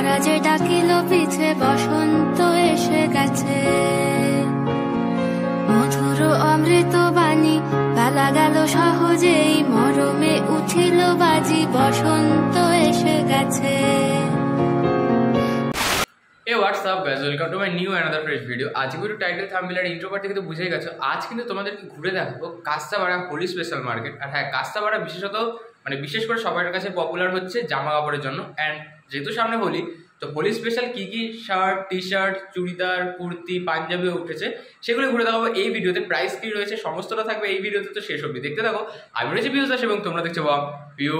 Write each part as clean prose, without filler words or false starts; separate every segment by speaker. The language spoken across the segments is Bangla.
Speaker 1: তারা যে ডাকিল পিছে বসন্ত এসে গেছে, মধুর অমৃত বাণী বেলা গেল সহজেই, মরমে উঠিল বাজি বসন্ত এসে গেছে।
Speaker 2: Hey, what's up guys, welcome to my new another fresh video। আজকে ভিডিও টাইটেল থাম্বনেল আর ইন্ট্রো পার্ট থেকে তো বুঝেই গেছো, আজ কিন্তু তোমাদেরকে ঘুরে দেখাবো কাস্তাপাড়া হোলি স্পেশাল মার্কেট। আর হ্যাঁ, কাস্তাপাড়া বিশেষত বিশেষ করে সবার কাছে পপুলার হচ্ছে জামা কাপড়ের জন্য। অ্যান্ড যেহেতু সামনে হোলি, তো হোলি স্পেশাল কী কী shirt, T shirt, churidar, kurti, পাঞ্জাবিও উঠেছে, সেগুলো ঘুরে দেখাবো এই ভিডিওতে। প্রাইস কী রয়েছে সমস্তটা থাকবে এই ভিডিওতে, তো শেষ অবধি দেখতে থাকো। আমি রয়েছে ভিউজ আসে এবং তোমরা দেখছো ভিউ।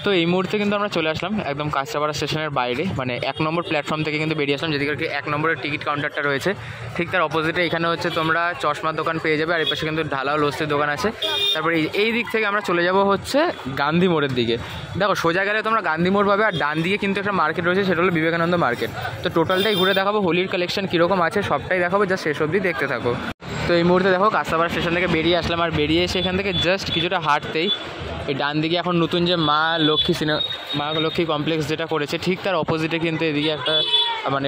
Speaker 2: তো এই মুহূর্তে কিন্তু আমরা চলে আসলাম একদম কাস্তাপাড়া স্টেশনের বাইরে, 1 নম্বর প্ল্যাটফর্ম থেকে কিন্তু বেরিয়ে আসলাম, যেদিকে 1 নম্বরের টিকিট কাউন্টারটা রয়েছে। ঠিক তার অপোজিটে এখানে হচ্ছে তোমরা চশমার দোকান পেয়ে যাবে, আর এই পাশে কিন্তু ঢালাও লস্যির দোকান আছে। তারপরে এই দিক থেকে আমরা চলে যাব হচ্ছে গান্ধী মোড়ের দিকে। দেখো সোজা গেলে তোমরা গান্ধী মোড় পাবে, আর ডান দিকে কিন্তু একটা মার্কেট রয়েছে, সেটা হলো বিবেকানন্দ মার্কেট। তো টোটালটাই ঘুরে দেখাবো, হোলির কালেকশন কীরকম আছে সবটাই দেখাবো, যা শেষ অবধি দেখতে থাকো। তো এই মুহূর্তে দেখো কাস্তাপাড়া স্টেশন থেকে বেরিয়ে আসলাম, আর বেরিয়ে এসে এখান থেকে জাস্ট কিছুটা হাঁটতেই এই ডান দিকে এখন নতুন যে মা লক্ষ্মী কমপ্লেক্স যেটা করেছে, ঠিক তার অপোজিটে কিন্তু এদিকে একটা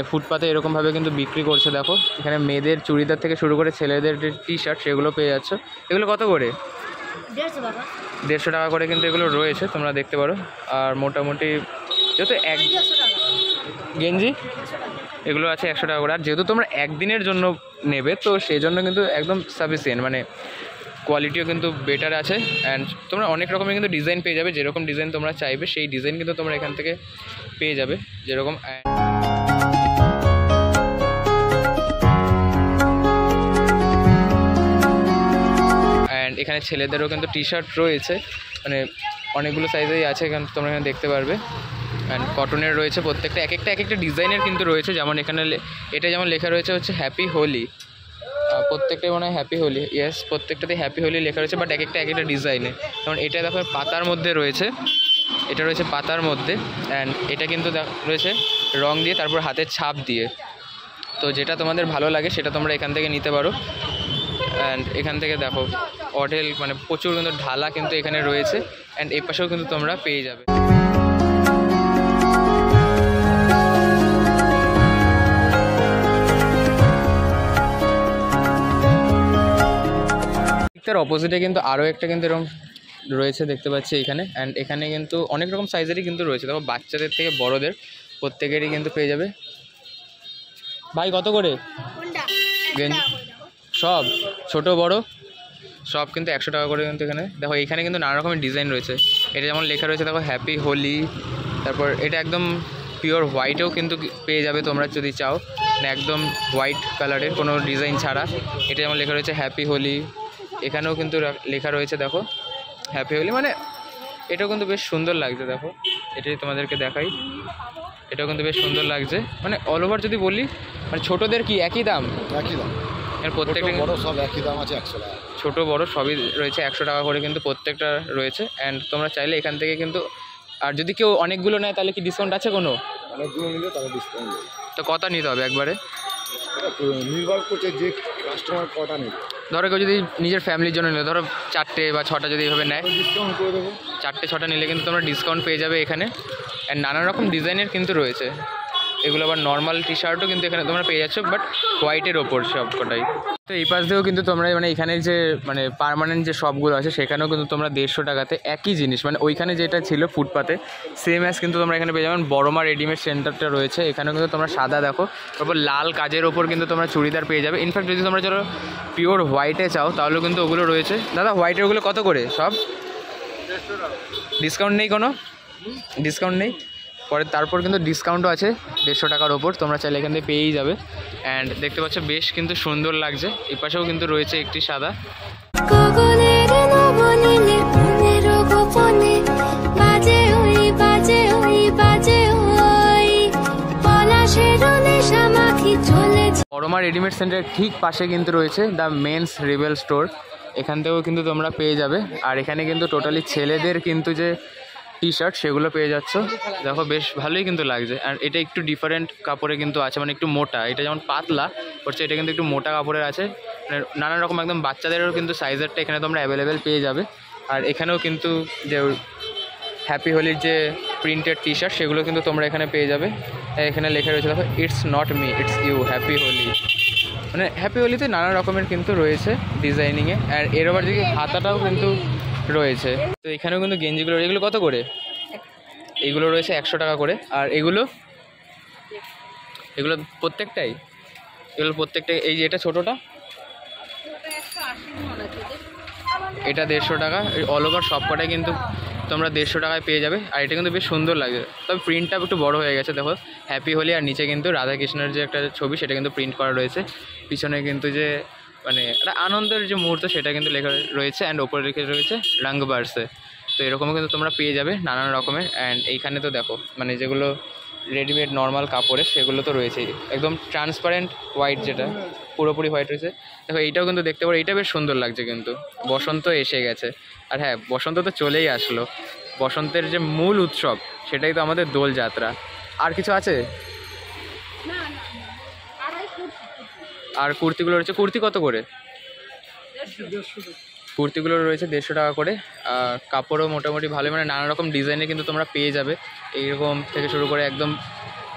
Speaker 2: ফুটপাতে এরকমভাবে কিন্তু বিক্রি করছে। দেখো এখানে মেয়েদের চুড়িদার থেকে শুরু করে ছেলেদের যে টি শার্ট সেগুলো পেয়ে যাচ্ছ। এগুলো কত করে? 150 টাকা করে কিন্তু এগুলো রয়েছে, তোমরা দেখতে পারো। আর মোটামুটি যেহেতু গেঞ্জি এগুলো আছে 100 টাকা করে। আর যেহেতু তোমরা একদিনের জন্য নেবে, তো সেই জন্য কিন্তু একদম সাফিসিয়েন্ট, কোয়ালিটিও কিন্তু বেটার আছে। অ্যান্ড তোমরা অনেক রকমের কিন্তু ডিজাইন পেয়ে যাবে, যেরকম ডিজাইন তোমরা চাইবে সেই ডিজাইন কিন্তু তোমরা এখান থেকে পেয়ে যাবে যেরকম। অ্যান্ড এখানে ছেলেদেরও কিন্তু টি শার্ট রয়েছে, অনেকগুলো সাইজেই আছে, এখানে তোমরা এখানে দেখতে পারবে। অ্যান্ড কটনের রয়েছে, প্রত্যেকটা এক একটা ডিজাইনের কিন্তু রয়েছে। যেমন এখানে এটা যেমন লেখা রয়েছে হচ্ছে হ্যাপি হোলি, প্রত্যেকটাই মনে হয় হ্যাপি হোলি, ইয়েস প্রত্যেকটাতেই হ্যাপি হোলি লেখা রয়েছে, বাট এক একটা ডিজাইনে। যেমন এটা দেখো পাতার মধ্যে রয়েছে, এটা রয়েছে পাতার মধ্যে। অ্যান্ড এটা কিন্তু রয়েছে রং দিয়ে, তারপর হাতের ছাপ দিয়ে। তো যেটা তোমাদের ভালো লাগে সেটা তোমরা এখান থেকে নিতে পারো। অ্যান্ড এখান থেকে দেখো অডেল প্রচুর কিন্তু ঢালা কিন্তু এখানে রয়েছে। অ্যান্ড এই পাশেও কিন্তু তোমরা পেয়ে যাবে। তার অপোজিটে কিন্তু আরও একটা কিন্তু এরকম রয়েছে দেখতে পাচ্ছি এখানে। অ্যান্ড এখানে কিন্তু অনেক রকম সাইজেরই কিন্তু রয়েছে, দেখো বাচ্চাদের থেকে বড়দের প্রত্যেকেরই কিন্তু পেয়ে যাবে। ভাই কত করে? সব ছোট বড় সব কিন্তু 100 টাকা করে কিন্তু এখানে। দেখো এখানে কিন্তু নানা রকমের ডিজাইন রয়েছে। এটা যেমন লেখা রয়েছে দেখো হ্যাপি হোলি, তারপর এটা একদম পিওর হোয়াইটেও কিন্তু পেয়ে যাবে তোমরা যদি চাও, একদম হোয়াইট কালারের কোনো ডিজাইন ছাড়া। এটা যেমন লেখা রয়েছে হ্যাপি হোলি, এখানেও কিন্তু লেখা রয়েছে দেখো হ্যাপি হোলি, এটাও কিন্তু বেশ সুন্দর লাগছে। দেখো এটাই তোমাদেরকে দেখাই, এটাও কিন্তু বেশ সুন্দর লাগছে। অল ওভার যদি বলি ছোটোদের কি একই দাম? এর প্রত্যেকটা বড় সব একই দাম আছে, 100 টাকা। ছোটো বড় সবই রয়েছে 100 টাকা করে কিন্তু প্রত্যেকটা রয়েছে। অ্যান্ড তোমরা চাইলে এখান থেকে কিন্তু, আর যদি কেউ অনেকগুলো নেয় তাহলে কি ডিসকাউন্ট আছে কোনো? অনেকগুলো নিলে তাহলে ডিসকাউন্ট। তো কটা নিতে হবে একবারে? নির্ভর করছে যে কাস্টমার কটা নেবে। ধরো কেউ যদি নিজের ফ্যামিলির জন্য নিলে, ধরো 4টে বা 6টা যদি এইভাবে নেয়, ডিসকাউন্ট করে দেবো। 4টে 6টা নিলে কিন্তু তোমরা ডিসকাউন্ট পেয়ে যাবে এখানে। অ্যান্ড নানা রকম ডিজাইনের কিন্তু রয়েছে এগুলো। আবার নর্মাল টি শার্টও কিন্তু এখানে তোমরা পেয়ে যাচ্ছ, বাট হোয়াইটের ওপর সব কটাই। তো এই পাশ দিয়েও কিন্তু তোমরা এখানে যে পার্মানেন্ট যে শপগুলো আছে সেখানেও কিন্তু তোমরা 150 টাকাতে একই জিনিস, ওইখানে যেটা ছিল ফুটপাতে সেম অ্যাজ কিন্তু তোমরা এখানে পেয়ে যাবেন। বড়মা রেডিমেড সেন্টারটা রয়েছে, এখানেও কিন্তু তোমরা সাদা দেখো, তারপর লাল কাজের ওপর কিন্তু তোমরা চুড়িদার পেয়ে যাবে। ইনফ্যাক্ট যদি তোমরা চলো পিওর হোয়াইটে চাও তাহলেও কিন্তু ওগুলো রয়েছে। দাদা হোয়াইটের ওগুলো কত করে সব? 150 টাকা। ডিসকাউন্ট নেই কোনো? ডিসকাউন্ট নেই পরে, তারপর কিন্তু ডিসকাউন্টও আছে 150 টাকার ওপর, তোমরা চাইলে এখান থেকে পেয়েই যাবে। অ্যান্ড দেখতে পাচ্ছ বেশ কিন্তু সুন্দর লাগছে। এই পাশেও কিন্তু রয়েছে একটি সাদা। বড়মা রেডিমেড সেন্টারের ঠিক পাশে কিন্তু রয়েছে দ্য মেন্স রিবেল স্টোর, এখান থেকেও কিন্তু তোমরা পেয়ে যাবে। আর এখানে কিন্তু টোটালি ছেলেদের কিন্তু যে টি শার্ট সেগুলো পেয়ে যাচ্ছ। দেখো বেশ ভালোই কিন্তু লাগছে। আর এটা একটু ডিফারেন্ট কাপড়ে কিন্তু আছে, একটু মোটা। এটা যেমন পাতলা করছে, এটা কিন্তু একটু মোটা কাপড়ের আছে। নানা রকম একদম বাচ্চাদেরও কিন্তু সাইজেরটা এখানে তোমরা অ্যাভেলেবেল পেয়ে যাবে। আর এখানেও কিন্তু যে হ্যাপি হোলির যে প্রিন্টেড টি শার্ট সেগুলো কিন্তু তোমরা এখানে পেয়ে যাবে। এখানে লেখা রয়েছে দেখো, it's not me it's you happy Holi. মানে হ্যাপি হোলিতে নানা রকমের কিন্তু রয়েছে ডিজাইনিংয়ে। আর এর আবার দিকে হাতাটাও কিন্তু রয়েছে। তো এখানেও কিন্তু গেঞ্জিগুলো, এগুলো কত করে? এইগুলো রয়েছে 100 টাকা করে। আর এগুলো প্রত্যেকটাই, এই যে এটা ছোটোটা, এটা 150 টাকা। অল ওভার সব কটাই কিন্তু তোমরা 150 টাকায় পেয়ে যাবে। আর এটা কিন্তু বেশ সুন্দর লাগে, তবে প্রিন্টটা একটু বড় হয়ে গেছে। দেখো হ্যাপি হোলি, আর নিচে কিন্তু রাধাকৃষ্ণের যে একটা ছবি সেটা কিন্তু প্রিন্ট করা রয়েছে। পিছনে কিন্তু যে মানে একটা আনন্দের যে মুহূর্ত সেটা কিন্তু লেখা রয়েছে। অ্যান্ড ওপরে লেখা রয়েছে রঙ বারসে। তো এরকমও কিন্তু তোমরা পেয়ে যাবে নানান রকমের। অ্যান্ড এইখানে তো দেখো মানে যেগুলো রেডিমেড নর্মাল কাপড়ের সেগুলো তো রয়েছেই, একদম ট্রান্সপারেন্ট হোয়াইট, যেটা পুরোপুরি হোয়াইট রয়েছে। দেখো এইটাও কিন্তু দেখতে পারো, এইটা বেশ সুন্দর লাগছে কিন্তু। বসন্ত এসে গেছে, আর হ্যাঁ বসন্ত তো চলেই আসলো। বসন্তের যে মূল উৎসব সেটাই তো আমাদের দোলযাত্রা। আর কিছু আছে? আর কুর্তিগুলো রয়েছে, কুর্তি কত করে? কুর্তিগুলো রয়েছে 150 টাকা করে। আর কাপড়ও মোটামুটি ভালো, মানে নানা রকম ডিজাইনে কিন্তু তোমরা পেয়ে যাবে। এইরকম থেকে শুরু করে একদম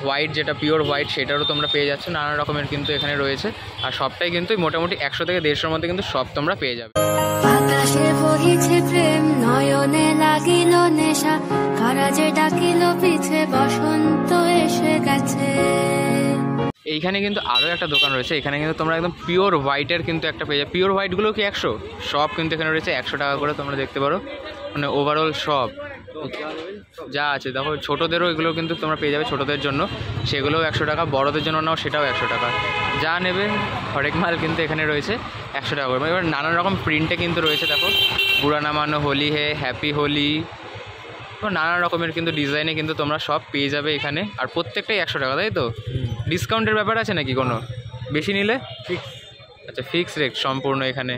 Speaker 2: হোয়াইট, যেটা পিওর হোয়াইট, সেটারও তোমরা পেয়ে যাচ্ছ। নানা রকমের কিন্তু এখানে রয়েছে। আর সবটাই কিন্তু মোটামুটি 100 থেকে 150-এর মধ্যে কিন্তু সব তোমরা পেয়ে যাবে।
Speaker 1: আকাশে বহিছে প্রেম, নয়নে লাগিল নেশা, কারা যে ডাকিল পিছে, বসন্ত এসে গেছে।
Speaker 2: এইখানে কিন্তু আরও একটা দোকান রয়েছে। এখানে কিন্তু তোমরা একদম পিওর হোয়াইটের কিন্তু একটা পেয়ে যাবে। পিওর হোয়াইটগুলো কি 100? সব কিন্তু এখানে রয়েছে 100 টাকা করে, তোমরা দেখতে পারো। মানে ওভারঅল সব যা আছে দেখো, ছোটোদেরও এগুলো কিন্তু তোমরা পেয়ে যাবে। ছোটোদের জন্য সেগুলোও 100 টাকা, বড়োদের জন্য নাও সেটাও 100 টাকা। যা নেবে হরেক মাল কিন্তু এখানে রয়েছে 100 টাকা করে। এবার নানান রকম প্রিন্টে কিন্তু রয়েছে। দেখো পুরানা মানো হোলি হে, হ্যাপি হোলি, নানা রকমের কিন্তু ডিজাইনে কিন্তু তোমরা সব পেয়ে যাবে এখানে। আর প্রত্যেকটাই 100 টাকা, তাই তো? ডিসকাউন্টের ব্যাপার আছে নাকি কোনো? বেশি নিলে আচ্ছা, ফিক্স রেট সম্পূর্ণ এখানে।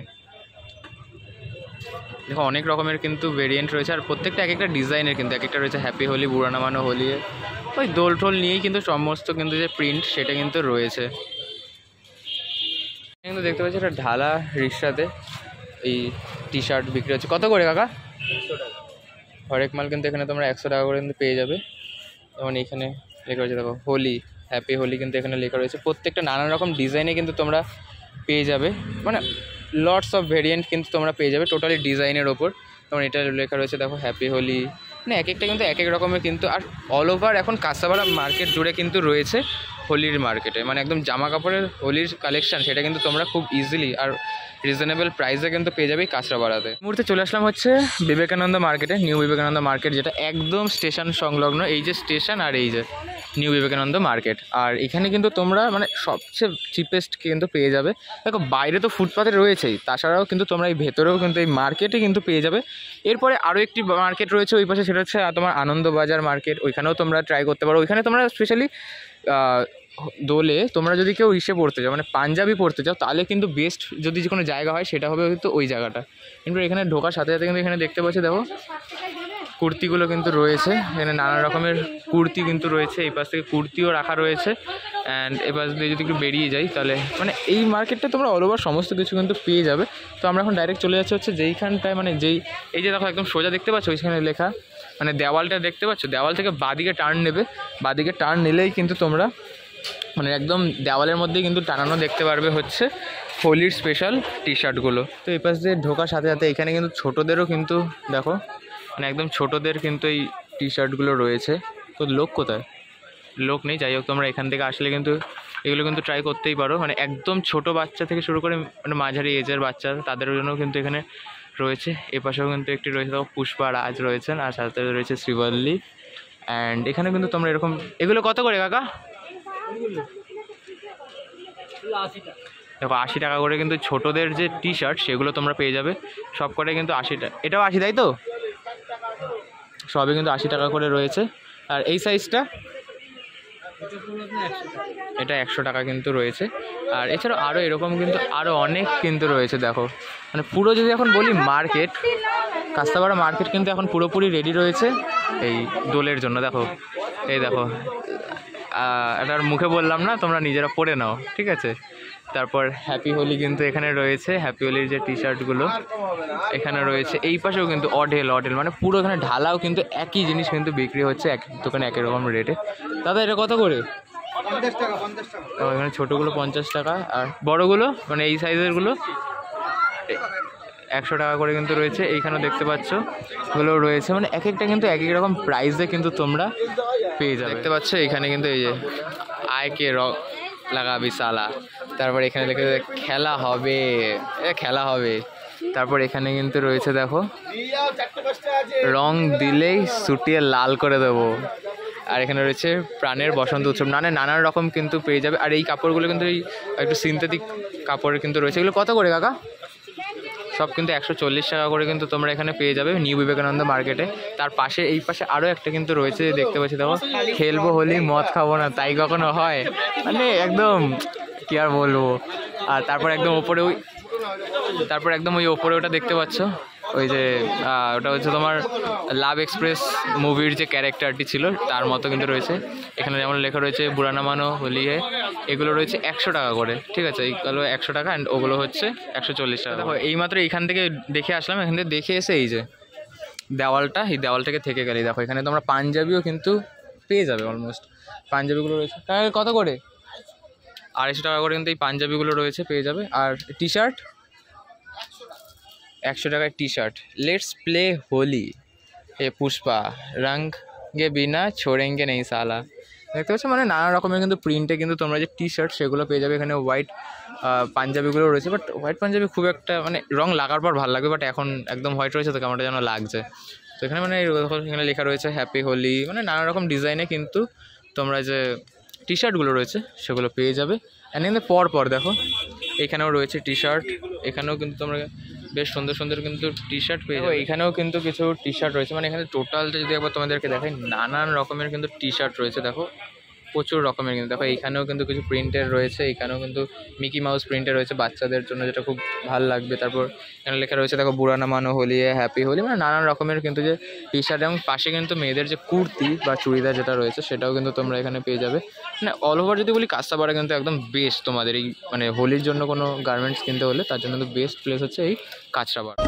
Speaker 2: দেখো অনেক রকমের কিন্তু ভেরিয়েন্ট রয়েছে। আর প্রত্যেকটা এক একটা ডিজাইনের কিন্তু, এক একটা রয়েছে হ্যাপি হোলি, বুড়ানা মানো হোলি, ওই দোল টোল নিয়েই কিন্তু সমস্ত কিন্তু যে প্রিন্ট সেটা কিন্তু রয়েছে। কিন্তু দেখতে পাচ্ছি একটা ঢালা রিক্সাতে এই টি শার্ট বিক্রি হচ্ছে। কত করে কাকা? 100 টাকা। হরেক মাল কিন্তু এখানে তোমরা 100 টাকা করে কিন্তু পেয়ে যাবে। যেমন এখানে লেখা রয়েছে দেখো হোলি, হ্যাপি হোলি কিন্তু এখানে লেখা রয়েছে। প্রত্যেকটা নানান রকম ডিজাইনে কিন্তু তোমরা পেয়ে যাবে, মানে লটস অফ ভেরিয়েন্ট কিন্তু তোমরা পেয়ে যাবে টোটালি ডিজাইনের ওপর। যেমন এটা লেখা রয়েছে দেখো হ্যাপি হোলি, মানে এক একটা কিন্তু এক এক রকমের কিন্তু। আর অল ওভার এখন কাঁচাপাড়া মার্কেট জুড়ে কিন্তু রয়েছে হোলির মার্কেটে, মানে একদম জামা কাপড়ের হোলির কালেকশন সেটা কিন্তু তোমরা খুব ইজিলি আর রিজনেবল প্রাইসে কিন্তু পেয়ে যাবে কাঁচরাপাড়াতে। মুহূর্তে চলে আসলাম হচ্ছে বিবেকানন্দ মার্কেটে, নিউ বিবেকানন্দ মার্কেট, যেটা একদম স্টেশন সংলগ্ন। এই যে স্টেশন আর এই যে নিউ বিবেকানন্দ মার্কেট। আর এখানে কিন্তু তোমরা মানে সবচেয়ে চিপেস্ট কিন্তু পেয়ে যাবে। দেখো বাইরে তো ফুটপাতে রয়েছেই, তাছাড়াও কিন্তু তোমরা এই ভেতরেও কিন্তু এই মার্কেটে কিন্তু পেয়ে যাবে। এরপরে আরও একটি মার্কেট রয়েছে ওই পাশে, সেটা হচ্ছে তোমার আনন্দবাজার মার্কেট। ওইখানেও তোমরা ট্রাই করতে পারো। ওইখানে তোমরা স্পেশালি দোলে তোমরা যদি কেউ ইসে পড়তে চাও, মানে পাঞ্জাবি পড়তে চাও, তাহলে কিন্তু বেস্ট যদি কোনো জায়গা হয় সেটা হবে হয়তো ওই জায়গাটা। কিন্তু এখানে ঢোকার সাথে সাথে কিন্তু এখানে দেখতে পাচ্ছি দেখো কুর্তিগুলো কিন্তু রয়েছে। এখানে নানা রকমের কুর্তি কিন্তু রয়েছে। এই পাশ থেকে কুর্তিও রাখা রয়েছে। অ্যান্ড এ পাশ দিয়ে যদি একটু বেরিয়ে যাই তাহলে মানে এই মার্কেটটা তোমরা অল ওভার সমস্ত কিছু কিন্তু পেয়ে যাবে। তো আমরা এখন ডাইরেক্ট চলে যাচ্ছি হচ্ছে যেইখানটায়, মানে এই যে দেখো একদম সোজা দেখতে পাচ্ছ ওইখানে লেখা, মানে দেওয়ালটা দেখতে পাচ্ছ, দেওয়াল থেকে বাদিকে টার্ন নেবে। বাদিকে টার্ন নিলেই কিন্তু তোমরা মানে একদম দেওয়ালের মধ্যেই কিন্তু টানানো দেখতে পারবে হচ্ছে হোলির স্পেশাল টি শার্টগুলো। তো এই পাশ দিয়ে ঢোকার সাথে সাথে এখানে কিন্তু ছোটোদেরও কিন্তু দেখো, মানে একদম ছোটোদের কিন্তু এই টি শার্টগুলো রয়েছে। তো লোক কোথায়? লোক নেই, যাই হোক তোমরা এখান থেকে আসলে কিন্তু এগুলো কিন্তু ট্রাই করতেই পারো। মানে একদম ছোট বাচ্চা থেকে শুরু করে মানে মাঝারি এজের বাচ্চা, তাদের জন্য কিন্তু এখানে রয়েছে। এপাশেও কিন্তু একটি রয়েছে দেখো পুষ্পা রাজ রয়েছেন, আর সাথে রয়েছে শ্রীবল্লী। অ্যান্ড এখানে কিন্তু তোমরা এরকম, এগুলো কত করে কাকা? দেখো 80 টাকা করে কিন্তু ছোটোদের যে টি শার্ট সেগুলো তোমরা পেয়ে যাবে। সব কটাই কিন্তু 80 টাকা, এটাও 80, তাই তো? সবই কিন্তু 80 টাকা করে রয়েছে। আর এই সাইজটা এটা 100 টাকা কিন্তু রয়েছে। আর এছাড়াও আরও এরকম কিন্তু আরও অনেক কিন্তু রয়েছে। দেখো মানে পুরো যদি এখন বলি মার্কেট, কাস্তাপাড়া মার্কেট কিন্তু এখন পুরোপুরি রেডি রয়েছে এই দোলের জন্য। দেখো এই দেখো এটার মুখে বললাম না, তোমরা নিজেরা পরে নাও, ঠিক আছে। তারপর হ্যাপি হোলি কিন্তু এখানে রয়েছে, হ্যাপি হোলির যে টি শার্টগুলো এখানে রয়েছে। এই পাশেও কিন্তু অডেল মানে পুরো এখানে ঢালাও কিন্তু একই জিনিস কিন্তু বিক্রি হচ্ছে এক দোকানে একই রকম রেটে। দাদা এটা কত করে?
Speaker 3: 50 টাকা 50 টাকা।
Speaker 2: এখানে ছোটোগুলো 50 টাকা, আর বড়োগুলো মানে এই সাইজেরগুলো 100 টাকা করে কিন্তু রয়েছে। এইখানেও দেখতে পাচ্ছ এগুলো রয়েছে, মানে এক একটা কিন্তু এক এক রকম প্রাইসে কিন্তু তোমরা পেয়ে যাবে। দেখতে পাচ্ছ এখানে কিন্তু এই যে আয়কে রক লাগাবি সালা, তারপর এখানে দেখে খেলা হবে, খেলা হবে। তারপর এখানে কিন্তু রয়েছে দেখো রং দিলেই সুটিয়ে লাল করে দেবো। আর এখানে রয়েছে প্রাণের বসন্ত উৎসব, নানান রকম কিন্তু পেয়ে যাবে। আর এই কাপড়গুলো কিন্তু এই একটু সিনথেটিক কাপড়ের কিন্তু রয়েছে। এগুলো কত করে কাকা? সব কিন্তু 140 টাকা করে কিন্তু তোমরা এখানে পেয়ে যাবে নিউ বিবেকানন্দ মার্কেটে। তার পাশে এই পাশে আরও একটা কিন্তু রয়েছে, দেখতে পাচ্ছি দেখো, খেলবো হোলি মদ খাবো না, তাই কখনো হয়, মানে একদম কি আর বলবো। আর তারপর একদম ওপরে ওই ওপরে ওটা দেখতে পাচ্ছ, ওই যে ওটা হচ্ছে তোমার লাভ এক্সপ্রেস মুভির যে ক্যারেক্টারটি ছিল তার মতো কিন্তু রয়েছে। এখানে যেমন লেখা রয়েছে বুড়ানা মানো হোলি হে, এগুলো রয়েছে 100 টাকা করে, ঠিক আছে। এইগুলো 100 টাকা অ্যান্ড ওগুলো হচ্ছে 140 টাকা। দেখো এইমাত্র এইখান থেকে দেখে আসলাম, এখান থেকে দেখে এসে এই যে দেওয়ালটা, এই দেওয়ালটাকে থেকে গেলেই দেখো এখানে তোমরা পাঞ্জাবিও কিন্তু পেয়ে যাবে। অলমোস্ট পাঞ্জাবিগুলো রয়েছে কত করে? 250 টাকা করে কিন্তু এই পাঞ্জাবিগুলো রয়েছে, পেয়ে যাবে। আর টি শার্ট 100 টাকায় T shirt, let's play Holi এ পুষ্পা রঙ গে বিনা ছোড়েঙ্গে নেই সালা। দেখতে পাচ্ছ মানে নানা রকমের কিন্তু প্রিন্টে কিন্তু তোমরা যে টি শার্ট সেগুলো পেয়ে যাবে। এখানে হোয়াইট পাঞ্জাবিগুলো রয়েছে, বাট হোয়াইট পাঞ্জাবি খুব একটা মানে রং লাগার পর ভালো লাগবে, বাট এখন একদম হোয়াইট রয়েছে তো কেমনটা যেন লাগছে। তো এখানে মানে এখানে লেখা রয়েছে হ্যাপি হোলি, মানে নানা রকম ডিজাইনে কিন্তু তোমরা যে টি শার্টগুলো রয়েছে সেগুলো পেয়ে যাবে। অ্যান্ড কিন্তু পর দেখো এখানেও রয়েছে টি শার্ট, এখানেও কিন্তু তোমরা বেশ সুন্দর কিন্তু টি শার্ট পেয়ে যাবে। এখানেও কিন্তু কিছু টি শার্ট রয়েছে, মানে এখানে টোটালটা যদি একবার তোমাদেরকে দেখাই নানান রকমের কিন্তু টি শার্ট রয়েছে। দেখো প্রচুর রকমের কিন্তু দেখো এইখানেও কিন্তু কিছু প্রিন্টের রয়েছে, এখানেও কিন্তু মিকি মাউস প্রিন্টের রয়েছে বাচ্চাদের জন্য, যেটা খুব ভালো লাগবে। তারপর এখানে লেখা রয়েছে দেখো বুড়ানা মানো হোলি হ্যাপি হোলি, মানে নানান রকমের কিন্তু যে টি শার্ট। এবং পাশে কিন্তু মেয়েদের যে কুর্তি বা চুড়িদার যেটা রয়েছে সেটাও কিন্তু তোমরা এখানে পেয়ে যাবে। মানে অল ওভার যদি বলি কাঁচরাপাড়া কিন্তু একদম বেস্ট তোমাদের এই মানে হোলির জন্য কোনো গার্মেন্টস কিনতে হলে তার জন্য কিন্তু বেস্ট প্লেস হচ্ছে এই কাঁচরাপাড়া।